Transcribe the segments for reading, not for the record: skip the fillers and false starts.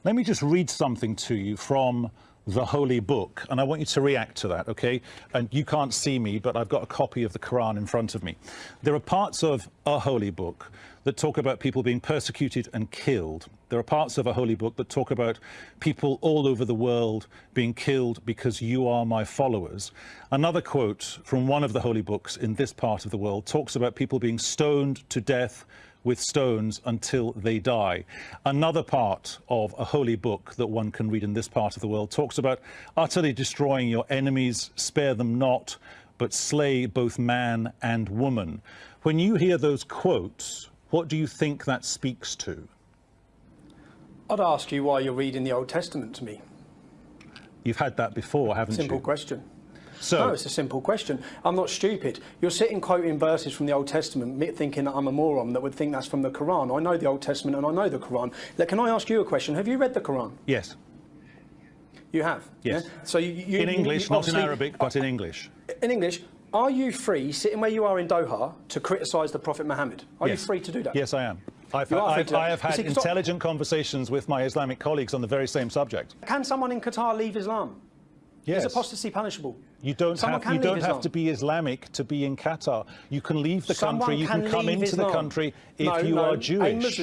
Let me just read something to you from the Holy Book, and I want you to react to that, okay? And you can't see me, but I've got a copy of the Quran in front of me. There are parts of a Holy Book that talk about people being persecuted and killed. There are parts of a Holy Book that talk about people all over the world being killed because you are my followers. Another quote from one of the Holy Books in this part of the world talks about people being stoned to death with stones until they die. Another part of a holy book that one can read in this part of the world talks about utterly destroying your enemies, spare them not, but slay both man and woman. When you hear those quotes, what do you think that speaks to? I'd ask you why you're reading the Old Testament to me. You've had that before, haven't you? Simple question. So, no, it's a simple question. I'm not stupid. You're sitting quoting verses from the Old Testament, thinking that I'm a moron that would think that's from the Quran. I know the Old Testament and I know the Quran. Can I ask you a question? Have you read the Quran? Yes. You have? Yes. Yeah? So in English, not in Arabic, but in English. In English. Are you free, sitting where you are in Doha, to criticise the Prophet Muhammad? Are you free to do that? Yes, I am. I have had intelligent conversations with my Islamic colleagues on the very same subject. Can someone in Qatar leave Islam? Yes. Is apostasy punishable? You don't have to be Islamic to be in Qatar. You can leave the country. You can come into the country if you are Jewish.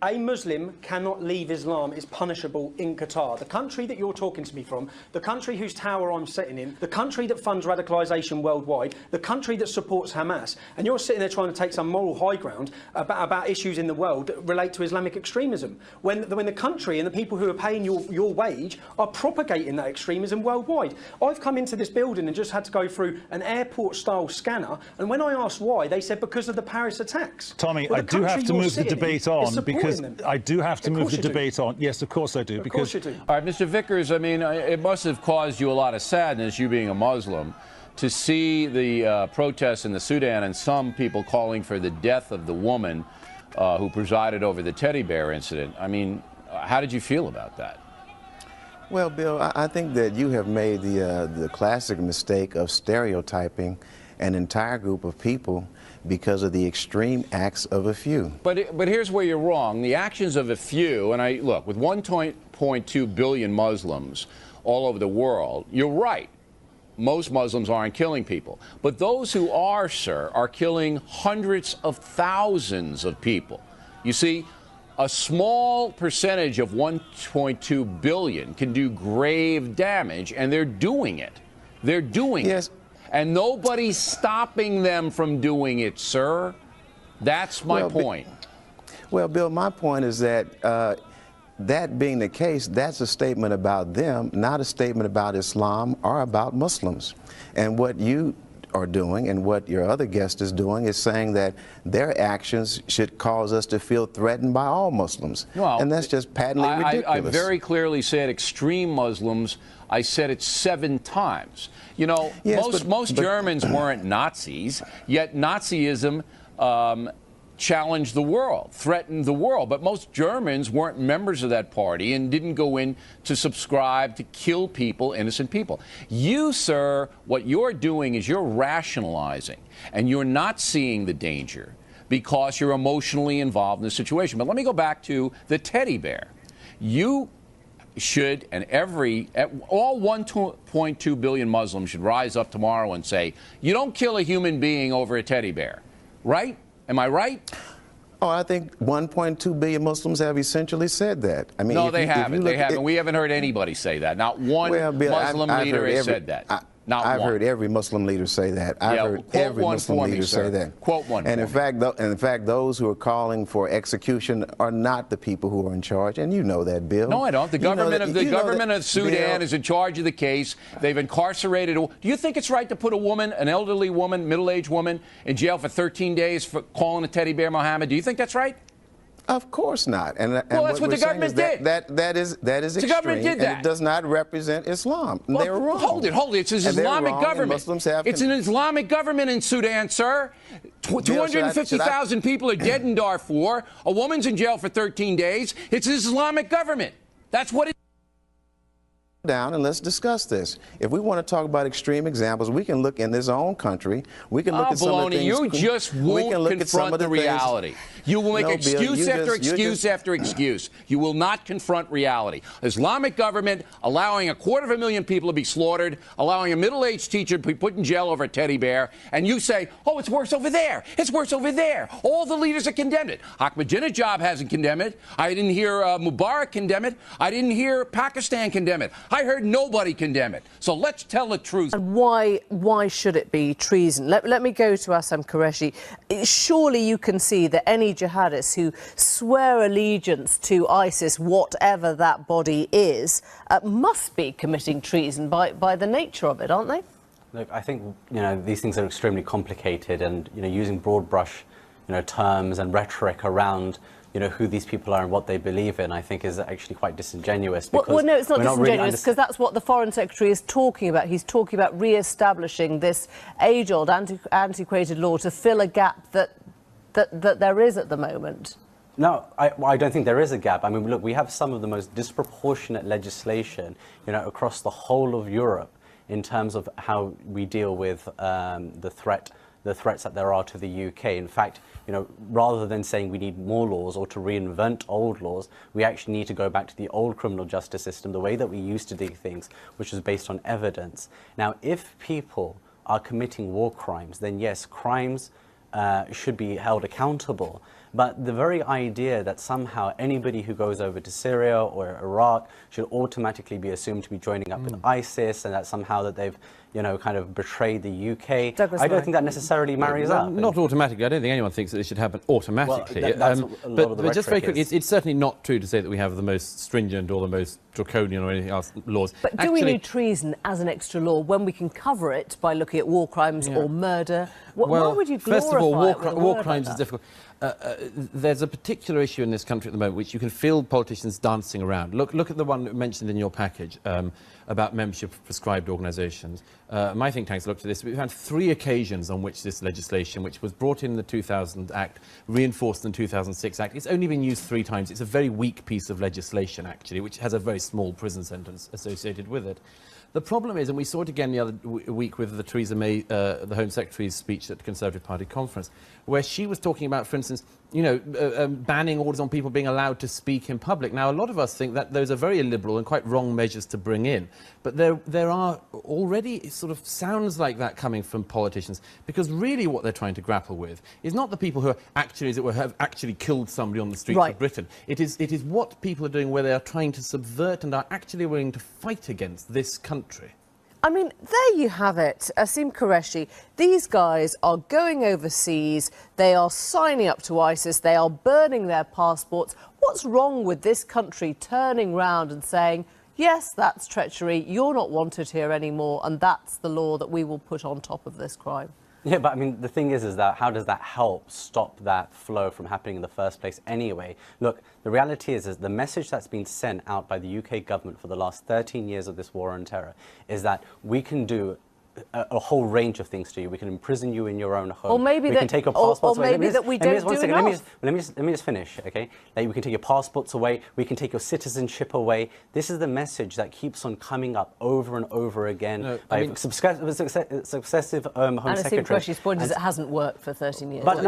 A Muslim cannot leave Islam. Is punishable in Qatar. The country that you're talking to me from, the country whose tower I'm sitting in, the country that funds radicalisation worldwide, the country that supports Hamas, and you're sitting there trying to take some moral high ground about issues in the world that relate to Islamic extremism, when the country and the people who are paying your wage are propagating that extremism worldwide. I've come into this building and just had to go through an airport-style scanner, and when I asked why, they said because of the Paris attacks. Tommy, I do have to move the debate on because I do have to move the debate on. Yes, of course I do. Of course you do. All right, Mr. Vickers, I mean, it must have caused you a lot of sadness, you being a Muslim, to see the protests in the Sudan and some people calling for the death of the woman who presided over the teddy bear incident. I mean, how did you feel about that? Well, Bill, I think that you have made the classic mistake of stereotyping an entire group of people because of the extreme acts of a few. But here's where you're wrong. The actions of a few, and look, with 1.2 billion Muslims all over the world, you're right. Most Muslims aren't killing people. But those who are, sir, are killing hundreds of thousands of people. You see, a small percentage of 1.2 billion can do grave damage, and they're doing it. They're doing it. And nobody's stopping them from doing it, sir. That's my point. Well, Bill, my point is that that being the case, that's a statement about them, not a statement about Islam or about Muslims. And what you are doing and what your other guest is doing is saying that their actions should cause us to feel threatened by all Muslims. Well, and that's just patently ridiculous. I very clearly said extreme Muslims. I said it 7 times. You know, yes, most Germans weren't Nazis, yet Nazism challenged the world, threatened the world. But most Germans weren't members of that party and didn't go in to subscribe to kill people, innocent people. You, sir, what you're doing is you're rationalizing, and you're not seeing the danger because you're emotionally involved in the situation. But let me go back to the teddy bear. You should, and all 1.2 billion Muslims should rise up tomorrow and say, you don't kill a human being over a teddy bear, right? Am I right? Oh, I think 1.2 billion Muslims have essentially said that. I mean, no, they haven't. They haven't. We haven't heard anybody say that. Not one Muslim leader has said that. I've heard every Muslim leader say that. I've heard every Muslim leader say that. Quote one. And in fact, those who are calling for execution are not the people who are in charge, and you know that, Bill. No, I don't. The government of Sudan is in charge of the case. They've incarcerated. Do you think it's right to put a woman, an elderly woman, middle-aged woman, in jail for 13 days for calling a teddy bear Mohammed? Do you think that's right? Of course not. And well, that's what the government did. That is extreme. The government did that. And it does not represent Islam. Well, they're wrong. Hold it. It's an Islamic government. It's an Islamic government in Sudan, sir. 250,000 people are dead in Darfur. A woman's in jail for 13 days. It's an Islamic government. That's what it down and let's discuss this. If we want to talk about extreme examples, we can look in this own country. We can look at some of the things. You just won't confront the reality. You will make excuse after excuse after excuse. You will not confront reality. Islamic government allowing 250,000 people to be slaughtered, allowing a middle-aged teacher to be put in jail over a teddy bear, and you say, oh, it's worse over there. It's worse over there. All the leaders have condemned it. Ahmadinejad hasn't condemned it. I didn't hear Mubarak condemn it. I didn't hear Pakistan condemn it. I heard nobody condemn it. So let's tell the truth. And why should it be treason? Let me go to Assam Qureshi. Surely you can see that any jihadists who swear allegiance to ISIS, whatever that body is, must be committing treason by the nature of it, aren't they? Look, I think, these things are extremely complicated, and, using broad brush, terms and rhetoric around who these people are and what they believe in, I think is actually quite disingenuous. Because well, no, it's not disingenuous, because that's what the Foreign Secretary is talking about. He's talking about re-establishing this age-old, antiquated law to fill a gap that there is at the moment. No, I don't think there is a gap. I mean, look, we have some of the most disproportionate legislation, across the whole of Europe in terms of how we deal with the threats that there are to the UK. In fact, rather than saying we need more laws or to reinvent old laws, we actually need to go back to the old criminal justice system, the way that we used to do things, which was based on evidence. Now, if people are committing war crimes, then yes, crimes should be held accountable. But the very idea that somehow anybody who goes over to Syria or Iraq should automatically be assumed to be joining up with ISIS, and that somehow that they've, kind of betrayed the UK, I don't think that necessarily marries up. Not automatically. I don't think anyone thinks that it should happen automatically. Well, that's what a lot of the but just very quickly, is. it's certainly not true to say that we have the most stringent or the most draconian or anything else laws. But do we need treason as an extra law when we can cover it by looking at war crimes or murder? Why would you glorify first of all, war crimes like is difficult. There's a particular issue in this country at the moment which you can feel politicians dancing around. Look at the one mentioned in your package about membership of prescribed organisations. My think tanks looked at this. We've had 3 occasions on which this legislation, which was brought in the 2000 Act, reinforced in the 2006 Act, it's only been used 3 times. It's a very weak piece of legislation, actually, which has a very small prison sentence associated with it. The problem is, and we saw it again the other week with the Theresa May, the Home Secretary's speech at the Conservative Party conference, where she was talking about, for instance, banning orders on people being allowed to speak in public. Now, a lot of us think that those are very illiberal and quite wrong measures to bring in. But there are already, it sort of sounds like that coming from politicians, because really what they're trying to grapple with is not the people who are actually, as it were, have actually killed somebody on the streets of Britain. It is what people are doing where they are trying to subvert and are actually willing to fight against this country. I mean, there you have it, Assam Qureshi. These guys are going overseas, they are signing up to ISIS, they are burning their passports. What's wrong with this country turning round and saying, yes, that's treachery, you're not wanted here anymore, and that's the law that we will put on top of this crime? Yeah, but I mean, the thing is that how does that help stop that flow from happening in the first place anyway? Look, the reality is the message that's been sent out by the UK government for the last 13 years of this war on terror is that we can do a whole range of things to you. We can imprison you in your own home. Or maybe we can take your passports away. Maybe that we don't do enough. Let me just finish, okay? Like, we can take your passports away. We can take your citizenship away. This is the message that keeps on coming up over and over again by successive Home Secretaries. And Assam Qureshi's point is it hasn't worked for 13 years. But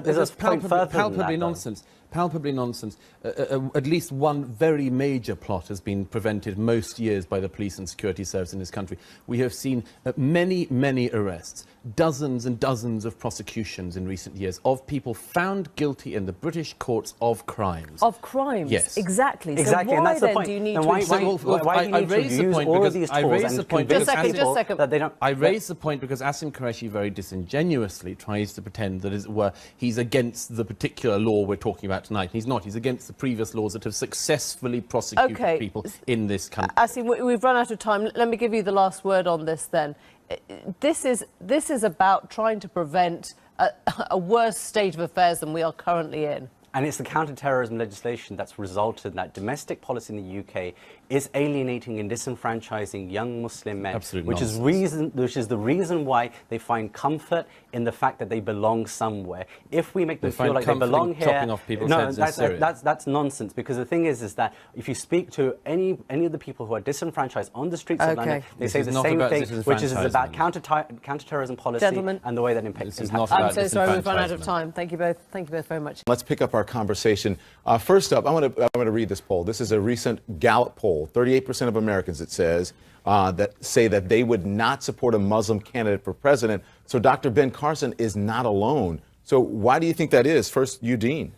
that's palpably nonsense. Palpably nonsense. At least one very major plot has been prevented most years by the police and security service in this country. We have seen many, many arrests, dozens and dozens of prosecutions in recent years of people found guilty in the British courts of crimes. Of crimes? Yes. Exactly. Exactly, so why and that's the then point. do you need and to... why do you need to use all of these tools and convince people that they don't... I raise the point because Assam Qureshi very disingenuously tries to pretend that, as it were, he's against the particular law we're talking about tonight. He's not. He's against the previous laws that have successfully prosecuted people in this country. Assam, we've run out of time. Let me give you the last word on this then. This is about trying to prevent a worse state of affairs than we are currently in. And it's the counter-terrorism legislation that's resulted in that domestic policy in the UK is alienating and disenfranchising young Muslim men, which is the reason why they find comfort in the fact that they belong somewhere. If we make them feel like they belong here, no, that's nonsense. Because the thing is that if you speak to any of the people who are disenfranchised on the streets of London, they say the same thing, which is about counter-terrorism policy and the way that impacts. I'm so sorry we've run out of time. Thank you both. Thank you both very much. Let's pick up our conversation. First up, I want to read this poll. This is a recent Gallup poll. 38% of Americans, it says, that say that they would not support a Muslim candidate for president. So Dr. Ben Carson is not alone. So why do you think that is? First, you, Dean.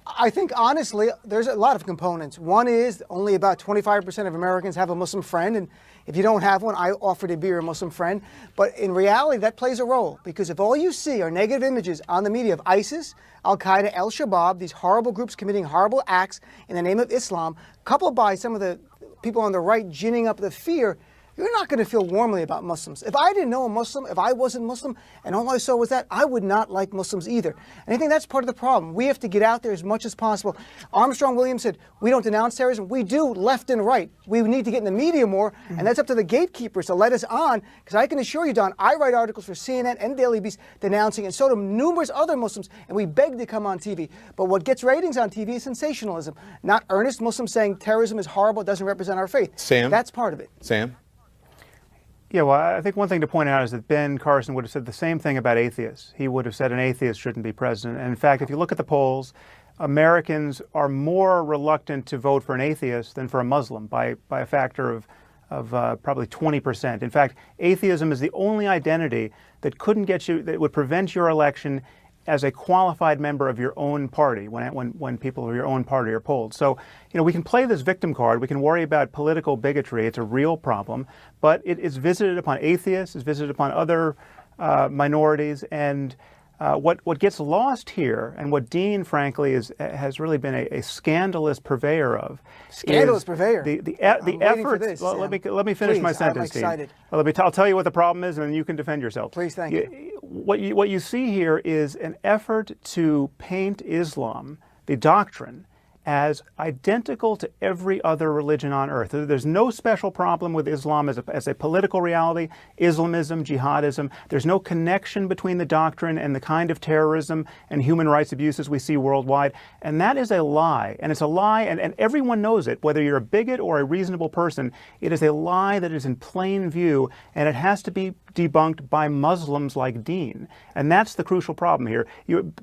I think, honestly, there's a lot of components. One is only about 25% of Americans have a Muslim friend, and if you don't have one, I offer to be your Muslim friend. But in reality, that plays a role, because if all you see are negative images on the media of ISIS, Al-Qaeda, Al-Shabaab, these horrible groups committing horrible acts in the name of Islam, coupled by some of the people on the right ginning up the fear, you're not going to feel warmly about Muslims. If I didn't know a Muslim, if I wasn't Muslim, and all I saw was that, I would not like Muslims either. And I think that's part of the problem. We have to get out there as much as possible. Armstrong Williams said, we don't denounce terrorism. We do, left and right. We need to get in the media more, and that's up to the gatekeepers to let us on, because I can assure you, Don, I write articles for CNN and Daily Beast denouncing, and so do numerous other Muslims, and we beg to come on TV. But what gets ratings on TV is sensationalism, not earnest Muslims saying terrorism is horrible, it doesn't represent our faith. Sam? That's part of it. Sam? Yeah, well, I think one thing to point out is that Ben Carson would have said the same thing about atheists. He would have said an atheist shouldn't be president. And in fact, if you look at the polls, Americans are more reluctant to vote for an atheist than for a Muslim by a factor of probably 20%. In fact, atheism is the only identity that that would prevent your election as a qualified member of your own party when people of your own party are polled. So, we can play this victim card. We can worry about political bigotry. It's a real problem, but it is visited upon atheists, it's visited upon other minorities, and what gets lost here, and what Dean, frankly, has really been a scandalous purveyor of. Scandalous purveyor. The efforts. Well, let me finish my sentence, Dean. Well, I'll tell you what the problem is, and then you can defend yourself. Please, thank you. What you see here is an effort to paint Islam, the doctrine, as identical to every other religion on earth. There's no special problem with Islam as a political reality, Islamism, jihadism. There's no connection between the doctrine and the kind of terrorism and human rights abuses we see worldwide. And that is a lie. And it's a lie, and everyone knows it, whether you're a bigot or a reasonable person. It is a lie that is in plain view, and it has to be debunked by Muslims like Dean. And that's the crucial problem here.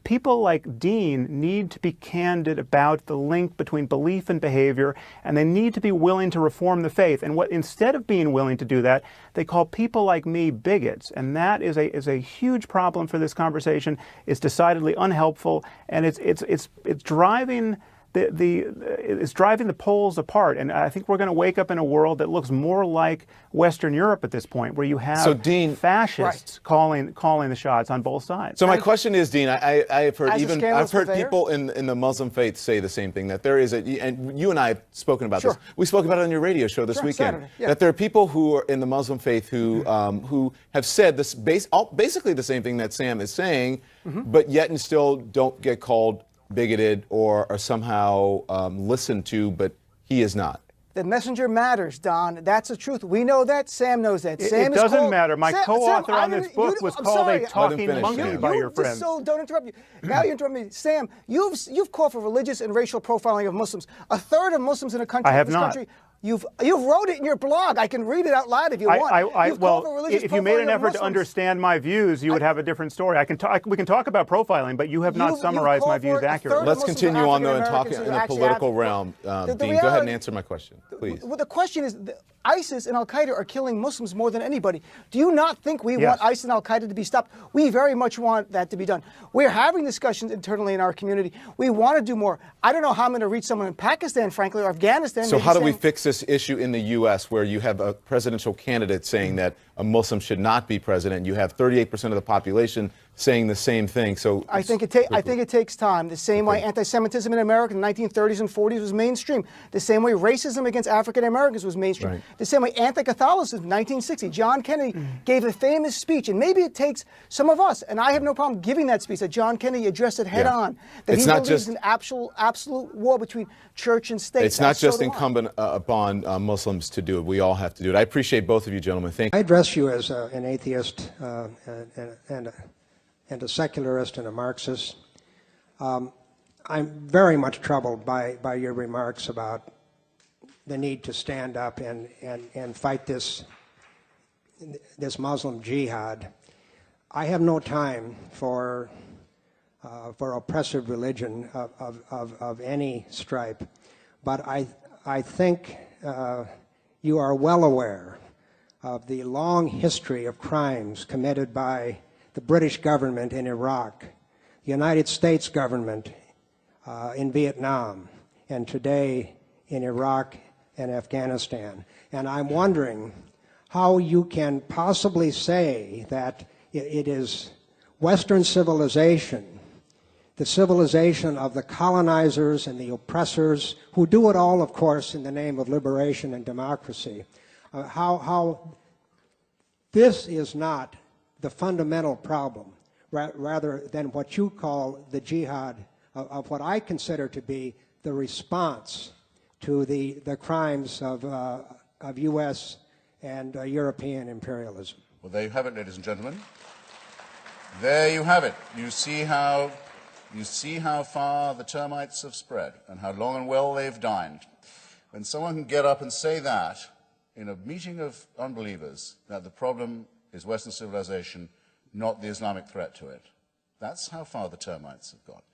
People like Dean need to be candid about the link between belief and behavior, and they need to be willing to reform the faith. And instead of being willing to do that, they call people like me bigots. And that is a huge problem for this conversation. It's decidedly unhelpful, and it's driving it's driving the polls apart. And I think we're going to wake up in a world that looks more like Western Europe at this point, where you have fascists calling the shots on both sides. So my question is, Dean, I've heard people in the Muslim faith say the same thing, that there is and you and I have spoken about this. We spoke about it on your radio show this weekend. That there are people who are in the Muslim faith who have said this basically the same thing that Sam is saying, but yet and still don't get called bigoted or are somehow listened to, but he is not. The messenger matters, Don. That's the truth. We know that. Sam knows that. It doesn't matter. My co-author on this book was called a talking monkey by your friend. So don't interrupt you. Now you interrupt me. Sam, you've called for religious and racial profiling of Muslims. A third of Muslims in a country. I have not. You've wrote it in your blog. I can read it out loud if you want. Well, if you made an effort to understand my views, you would have a different story. We can talk about profiling, but you have not summarized my views accurately. Let's continue on, though, and talk in the political realm. Dean, go ahead and answer my question, please. Well, the question is, ISIS and Al-Qaeda are killing Muslims more than anybody. Do you not think we want ISIS and Al-Qaeda to be stopped? We very much want that to be done. We're having discussions internally in our community. We want to do more. I don't know how I'm going to reach someone in Pakistan, frankly, or Afghanistan. So how do we fix this issue in the U.S. where you have a presidential candidate saying that a Muslim should not be president? You have 38% of the population saying the same thing. So I think it takes time. The same way anti-Semitism in America in the 1930s and 40s was mainstream. The same way racism against African Americans was mainstream. Right. The same way anti-Catholicism in 1960. John Kennedy gave a famous speech, and maybe it takes some of us, and I have no problem giving that speech, that John Kennedy addressed it head on, that he believes in absolute war between church and state. It's not just incumbent upon Muslims to do it. We all have to do it. I appreciate both of you gentlemen. Thank you. I address you as an atheist and a secularist and a Marxist. I'm very much troubled by your remarks about the need to stand up and fight this Muslim jihad. I have no time for oppressive religion of any stripe, but I think you are well aware of the long history of crimes committed by the British government in Iraq, the United States government in Vietnam, and today in Iraq and Afghanistan. And I'm wondering how you can possibly say that it is Western civilization, the civilization of the colonizers and the oppressors, who do it all, of course, in the name of liberation and democracy, how this is not the fundamental problem, rather than what you call the jihad of what I consider to be the response to the crimes of U.S. and European imperialism. Well, there you have it, ladies and gentlemen. There you have it. You see how far the termites have spread and how long and well they've dined. When someone can get up and say that in a meeting of unbelievers, that the problem is Western civilization, not the Islamic threat to it. That's how far the termites have got.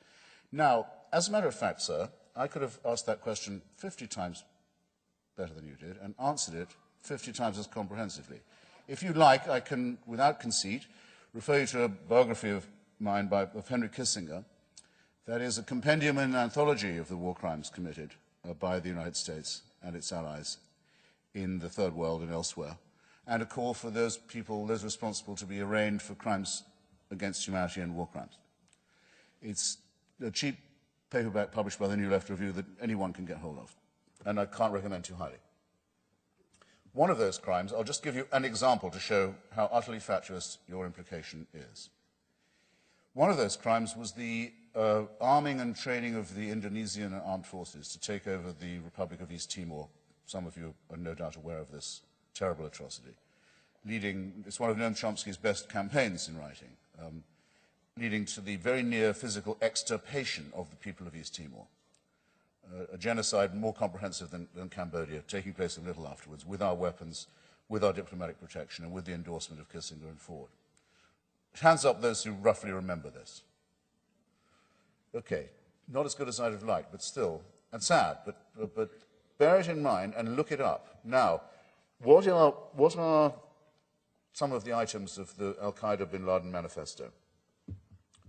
Now, as a matter of fact, sir, I could have asked that question 50 times better than you did and answered it 50 times as comprehensively. If you like, I can, without conceit, refer you to a biography of mine of Henry Kissinger. That is a compendium and anthology of the war crimes committed by the United States and its allies in the Third World and elsewhere, and a call for those people, those responsible, to be arraigned for crimes against humanity and war crimes. It's a cheap paperback published by the New Left Review that anyone can get hold of, and I can't recommend too highly. One of those crimes, I'll just give you an example to show how utterly fatuous your implication is. One of those crimes was the arming and training of the Indonesian armed forces to take over the Republic of East Timor. Some of you are no doubt aware of this terrible atrocity. It's one of Noam Chomsky's best campaigns in writing, leading to the very near physical extirpation of the people of East Timor. A genocide more comprehensive than Cambodia, taking place a little afterwards, with our weapons, with our diplomatic protection, and with the endorsement of Kissinger and Ford. Hands up those who roughly remember this. Okay, not as good as I'd have liked, but still, and sad, but bear it in mind and look it up. Now, what are some of the items of the Al-Qaeda bin Laden manifesto?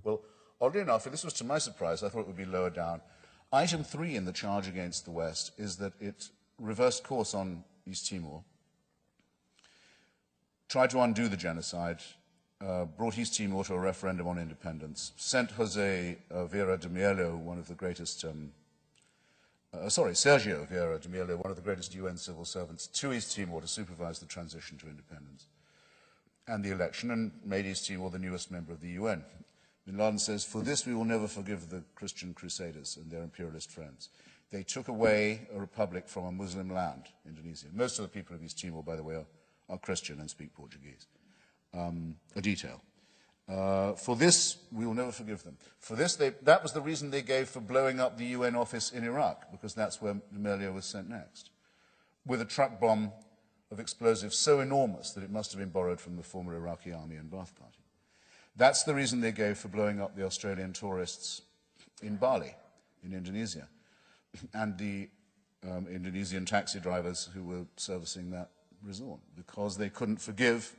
Well, oddly enough, and this was to my surprise, I thought it would be lower down. Item 3 in the charge against the West is that it reversed course on East Timor, tried to undo the genocide, brought East Timor to a referendum on independence, sent Jose Vieira de Mello, one of the greatest, Sergio Vieira de Mello, one of the greatest UN civil servants, to East Timor to supervise the transition to independence and the election, and made East Timor the newest member of the UN. Bin Laden says, "For this we will never forgive the Christian Crusaders and their imperialist friends. They took away a republic from a Muslim land, Indonesia." Most of the people of East Timor, by the way, are Christian and speak Portuguese. A detail. For this, we will never forgive them. For this, that was the reason they gave for blowing up the UN office in Iraq, because that's where Melio was sent next, with a truck bomb of explosives so enormous that it must have been borrowed from the former Iraqi army and Ba'ath Party. That's the reason they gave for blowing up the Australian tourists in Bali, in Indonesia, and the Indonesian taxi drivers who were servicing that resort, because they couldn't forgive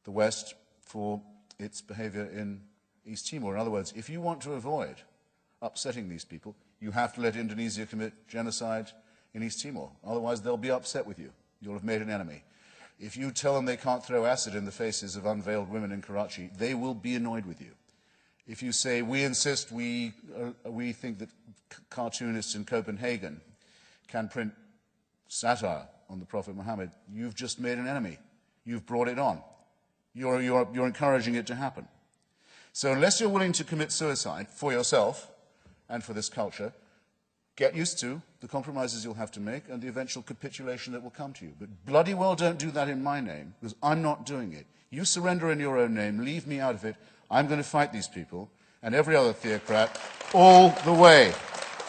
the West for its behavior in East Timor. In other words, if you want to avoid upsetting these people, you have to let Indonesia commit genocide in East Timor. Otherwise, they'll be upset with you. You'll have made an enemy. If you tell them they can't throw acid in the faces of unveiled women in Karachi, they will be annoyed with you. if you say, we insist, we think that cartoonists in Copenhagen can print satire on the Prophet Muhammad, you've just made an enemy. You've brought it on. You're encouraging it to happen. So unless you're willing to commit suicide for yourself and for this culture, get used to the compromises you'll have to make and the eventual capitulation that will come to you. But bloody well don't do that in my name, because I'm not doing it. You surrender in your own name, leave me out of it. I'm going to fight these people and every other theocrat all the way.